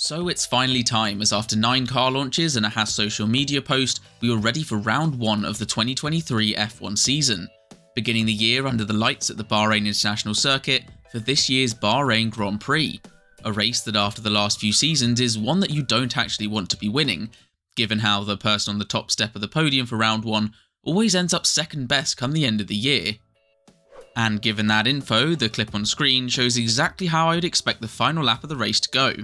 So it's finally time, as after 9 car launches and a Haas social media post, we were ready for round 1 of the 2023 F1 season, beginning the year under the lights at the Bahrain International Circuit for this year's Bahrain Grand Prix, a race that after the last few seasons is one that you don't actually want to be winning, given how the person on the top step of the podium for round 1 always ends up second best come the end of the year. And given that info, the clip on screen shows exactly how I would expect the final lap of the race to go.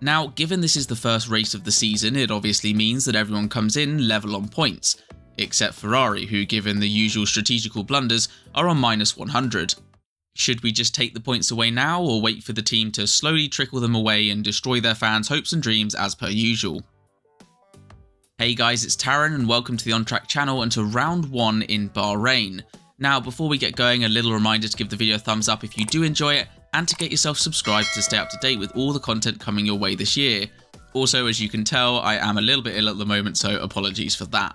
Now, given this is the first race of the season, it obviously means that everyone comes in level on points, except Ferrari, who, given the usual strategical blunders, are on minus 100. Should we just take the points away now, or wait for the team to slowly trickle them away and destroy their fans' hopes and dreams as per usual? Hey guys, it's Taran and welcome to the On Track channel and to round 1 in Bahrain. Now, before we get going, a little reminder to give the video a thumbs up if you do enjoy it, and to get yourself subscribed to stay up to date with all the content coming your way this year. Also, as you can tell, I am a little bit ill at the moment, so apologies for that.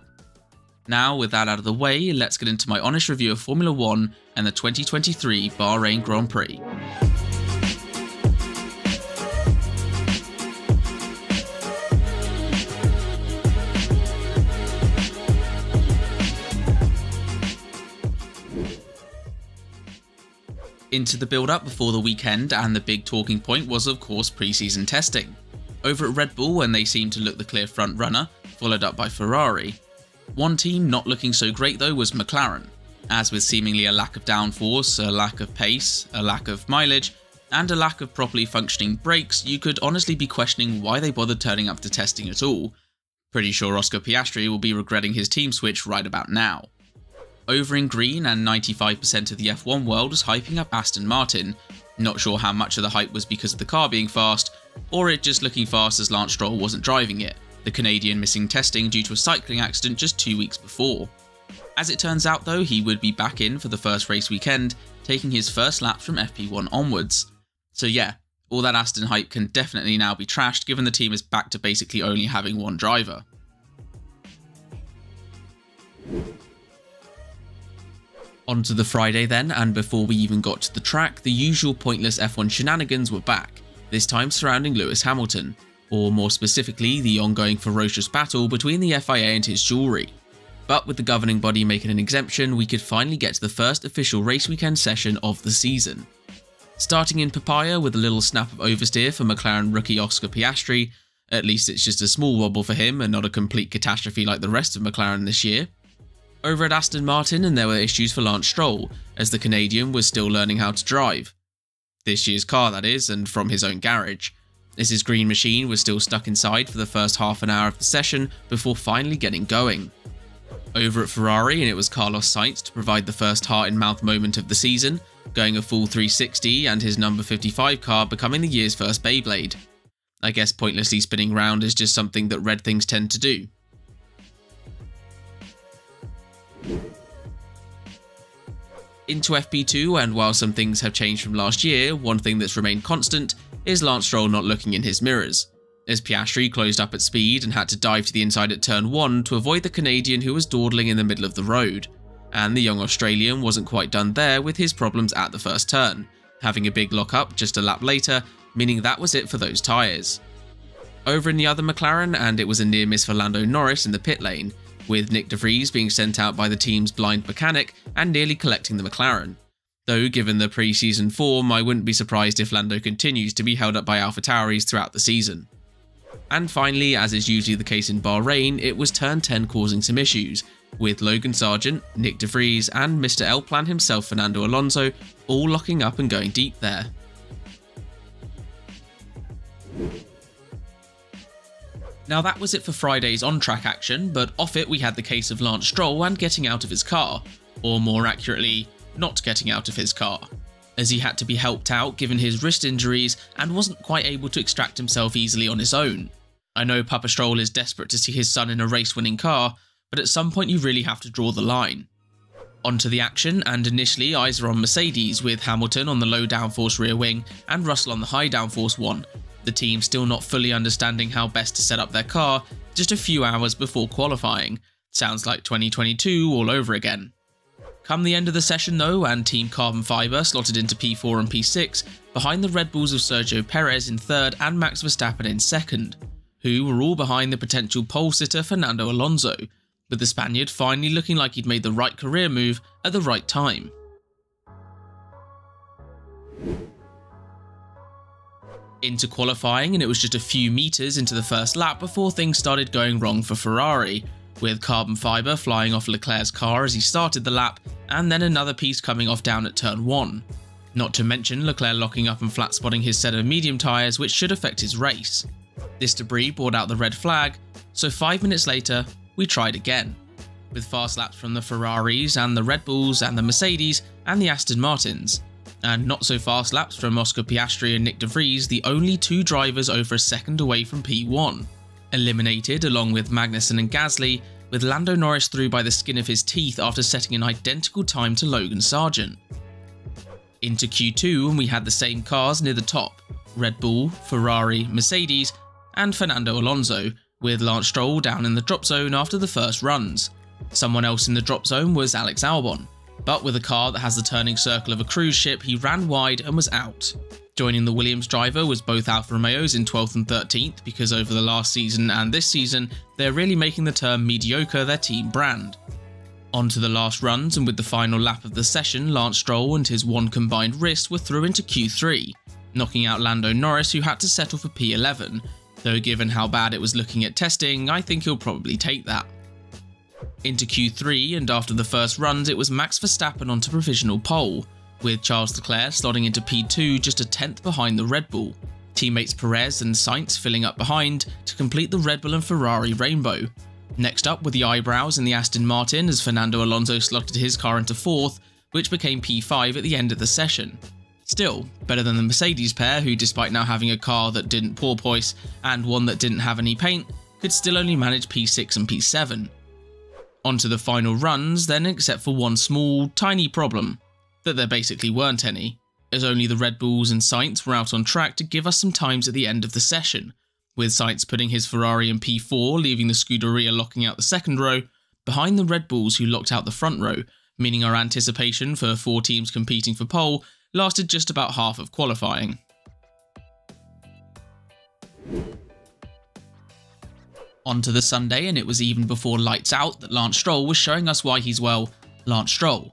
Now, with that out of the way, let's get into my honest review of Formula 1 and the 2023 Bahrain Grand Prix. Into the build-up before the weekend, and the big talking point was of course pre-season testing. Over at Red Bull, when they seemed to look the clear front runner, followed up by Ferrari. One team not looking so great though was McLaren, as with seemingly a lack of downforce, a lack of pace, a lack of mileage, and a lack of properly functioning brakes, you could honestly be questioning why they bothered turning up to testing at all. Pretty sure Oscar Piastri will be regretting his team switch right about now. Over in green, and 95% of the F1 world was hyping up Aston Martin. Not sure how much of the hype was because of the car being fast, or it just looking fast as Lance Stroll wasn't driving it, the Canadian missing testing due to a cycling accident just 2 weeks before. As it turns out though, he would be back in for the first race weekend, taking his first laps from FP1 onwards. So yeah, all that Aston hype can definitely now be trashed given the team is back to basically only having one driver. On to the Friday then, and before we even got to the track, the usual pointless F1 shenanigans were back, this time surrounding Lewis Hamilton, or more specifically the ongoing ferocious battle between the FIA and his jewellery. But with the governing body making an exemption, we could finally get to the first official race weekend session of the season. Starting in Papaya with a little snap of oversteer for McLaren rookie Oscar Piastri, at least it's just a small wobble for him and not a complete catastrophe like the rest of McLaren this year. Over at Aston Martin, and there were issues for Lance Stroll, as the Canadian was still learning how to drive. This year's car, that is, and from his own garage, as his green machine was still stuck inside for the first half an hour of the session before finally getting going. Over at Ferrari, and it was Carlos Sainz to provide the first heart-in-mouth moment of the season, going a full 360 and his number 55 car becoming the year's first Beyblade. I guess pointlessly spinning round is just something that red things tend to do. Into FP2, and while some things have changed from last year, one thing that's remained constant is Lance Stroll not looking in his mirrors, as Piastri closed up at speed and had to dive to the inside at turn 1 to avoid the Canadian who was dawdling in the middle of the road, and the young Australian wasn't quite done there with his problems at the first turn, having a big lock-up just a lap later, meaning that was it for those tyres. Over in the other McLaren, and it was a near miss for Lando Norris in the pit lane, with Nick de Vries being sent out by the team's blind mechanic and nearly collecting the McLaren. Though given the pre-season form, I wouldn't be surprised if Lando continues to be held up by AlphaTauris throughout the season. And finally, as is usually the case in Bahrain, it was turn 10 causing some issues, with Logan Sargent, Nick de Vries and Mr. L-Plan himself Fernando Alonso all locking up and going deep there. Now that was it for Friday's on-track action, but off it we had the case of Lance Stroll and getting out of his car, or more accurately, not getting out of his car, as he had to be helped out given his wrist injuries and wasn't quite able to extract himself easily on his own. I know Papa Stroll is desperate to see his son in a race-winning car, but at some point you really have to draw the line. Onto the action, and initially eyes are on Mercedes, with Hamilton on the low downforce rear wing and Russell on the high downforce one, the team still not fully understanding how best to set up their car just a few hours before qualifying. Sounds like 2022 all over again. Come the end of the session though, and Team Carbon Fiber slotted into P4 and P6, behind the Red Bulls of Sergio Perez in third and Max Verstappen in second, who were all behind the potential pole sitter Fernando Alonso, with the Spaniard finally looking like he'd made the right career move at the right time. Into qualifying, and it was just a few meters into the first lap before things started going wrong for Ferrari, with Carbon Fiber flying off Leclerc's car as he started the lap, and then another piece coming off down at turn 1. Not to mention Leclerc locking up and flat spotting his set of medium tyres, which should affect his race. This debris brought out the red flag, so 5 minutes later, we tried again, with fast laps from the Ferraris and the Red Bulls and the Mercedes and the Aston Martins, and not so fast laps from Oscar Piastri and Nick de Vries, the only 2 drivers over a second away from P1. Eliminated along with Magnussen and Gasly, with Lando Norris through by the skin of his teeth after setting an identical time to Logan Sargent. Into Q2, and we had the same cars near the top: Red Bull, Ferrari, Mercedes, and Fernando Alonso, with Lance Stroll down in the drop zone after the first runs. Someone else in the drop zone was Alex Albon, but with a car that has the turning circle of a cruise ship, he ran wide and was out. Joining the Williams driver was both Alfa Romeos in 12th and 13th, because over the last season and this season, they're really making the term mediocre their team brand. On to the last runs, and with the final lap of the session, Lance Stroll and his one combined wrist were through into Q3, knocking out Lando Norris, who had to settle for P11, though given how bad it was looking at testing, I think he'll probably take that. Into Q3, and after the first runs, it was Max Verstappen onto provisional pole, with Charles Leclerc slotting into P2 just a 10th behind the Red Bull, teammates Perez and Sainz filling up behind to complete the Red Bull and Ferrari rainbow. Next up were the eyebrows in the Aston Martin as Fernando Alonso slotted his car into 4th, which became P5 at the end of the session. Still, better than the Mercedes pair, who despite now having a car that didn't porpoise and one that didn't have any paint, could still only manage P6 and P7. On to the final runs then, except for one small, tiny problem: that there basically weren't any, as only the Red Bulls and Sainz were out on track to give us some times at the end of the session, with Sainz putting his Ferrari in P4, leaving the Scuderia locking out the second row, behind the Red Bulls who locked out the front row, meaning our anticipation for 4 teams competing for pole lasted just about half of qualifying. On to the Sunday, and it was even before lights out that Lance Stroll was showing us why he's, well, Lance Stroll,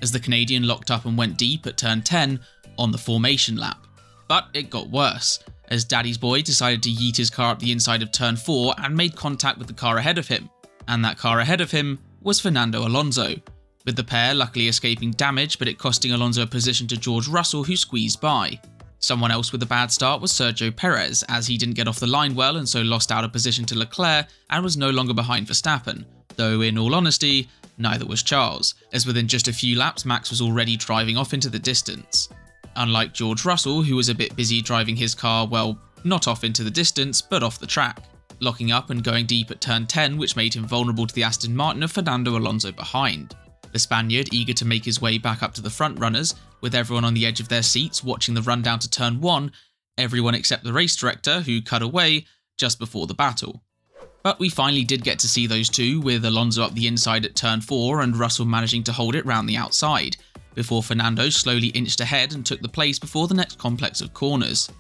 as the Canadian locked up and went deep at turn 10 on the formation lap. But it got worse, as Daddy's boy decided to yeet his car up the inside of turn 4 and made contact with the car ahead of him, and that car ahead of him was Fernando Alonso, with the pair luckily escaping damage, but it costing Alonso a position to George Russell, who squeezed by. Someone else with a bad start was Sergio Perez, as he didn't get off the line well and so lost out a position to Leclerc and was no longer behind Verstappen, though in all honesty, neither was Charles, as within just a few laps Max was already driving off into the distance. Unlike George Russell, who was a bit busy driving his car, well, not off into the distance, but off the track, locking up and going deep at turn 10, which made him vulnerable to the Aston Martin of Fernando Alonso behind. The Spaniard eager to make his way back up to the front runners, with everyone on the edge of their seats watching the run down to turn 1, everyone except the race director, who cut away just before the battle. But we finally did get to see those two, with Alonso up the inside at turn 4 and Russell managing to hold it round the outside, before Fernando slowly inched ahead and took the place before the next complex of corners.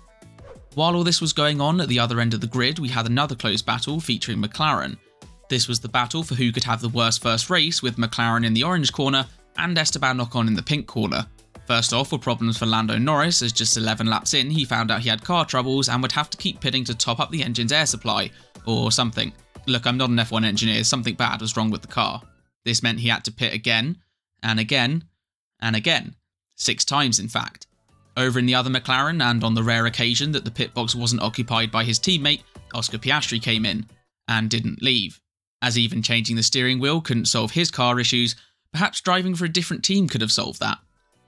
While all this was going on, at the other end of the grid we had another close battle featuring McLaren. This was the battle for who could have the worst first race, with McLaren in the orange corner and Esteban Ocon in the pink corner. First off were problems for Lando Norris, as just 11 laps in he found out he had car troubles and would have to keep pitting to top up the engine's air supply, or something. Look, I'm not an F1 engineer, something bad was wrong with the car. This meant he had to pit again, and again, and again. 6 times in fact. Over in the other McLaren, and on the rare occasion that the pit box wasn't occupied by his teammate, Oscar Piastri came in, and didn't leave. As even changing the steering wheel couldn't solve his car issues, perhaps driving for a different team could have solved that.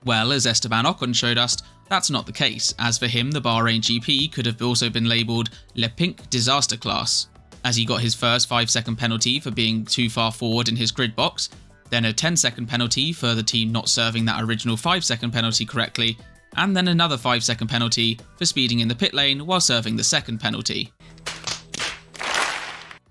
Well, as Esteban Ocon showed us, that's not the case, as for him the Bahrain GP could have also been labelled Le Pink Disaster Class, as he got his first 5-second penalty for being too far forward in his grid box, then a 10-second penalty for the team not serving that original 5-second penalty correctly, and then another 5-second penalty for speeding in the pit lane while serving the second penalty.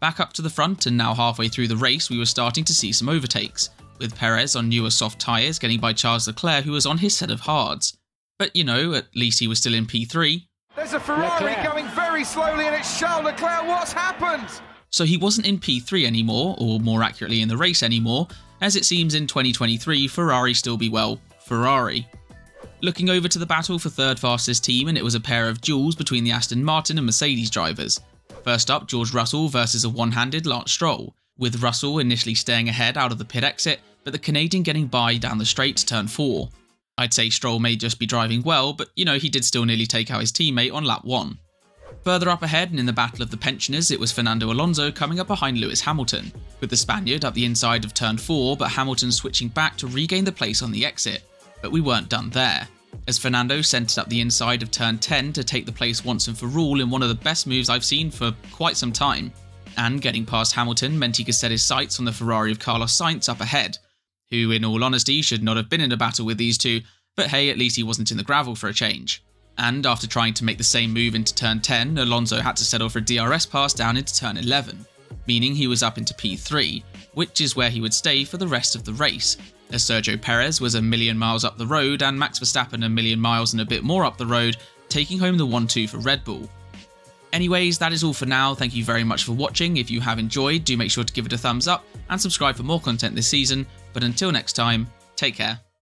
Back up to the front, and now halfway through the race we were starting to see some overtakes, with Perez on newer soft tyres getting by Charles Leclerc, who was on his set of hards. But you know, at least he was still in P3. There's a Ferrari going very slowly and it's Charles Leclerc. What's happened? So he wasn't in P3 anymore, or more accurately in the race anymore, as it seems in 2023 Ferrari still be, well, Ferrari. Looking over to the battle for third fastest team, and it was a pair of duels between the Aston Martin and Mercedes drivers. First up, George Russell versus a one-handed Lance Stroll, with Russell initially staying ahead out of the pit exit, but the Canadian getting by down the straight to turn 4. I'd say Stroll may just be driving well, but you know, he did still nearly take out his teammate on lap 1. Further up ahead and in the battle of the pensioners, it was Fernando Alonso coming up behind Lewis Hamilton, with the Spaniard up the inside of turn 4, but Hamilton switching back to regain the place on the exit. But we weren't done there, as Fernando centred up the inside of turn 10 to take the place once and for all in one of the best moves I've seen for quite some time. And getting past Hamilton meant he could set his sights on the Ferrari of Carlos Sainz up ahead, who in all honesty should not have been in a battle with these two, but hey, at least he wasn't in the gravel for a change. And after trying to make the same move into turn 10, Alonso had to settle for a DRS pass down into turn 11, meaning he was up into P3, which is where he would stay for the rest of the race, as Sergio Perez was a million miles up the road and Max Verstappen a million miles and a bit more up the road, taking home the 1-2 for Red Bull. Anyways, that is all for now. Thank you very much for watching. If you have enjoyed, do make sure to give it a thumbs up and subscribe for more content this season. But until next time, take care.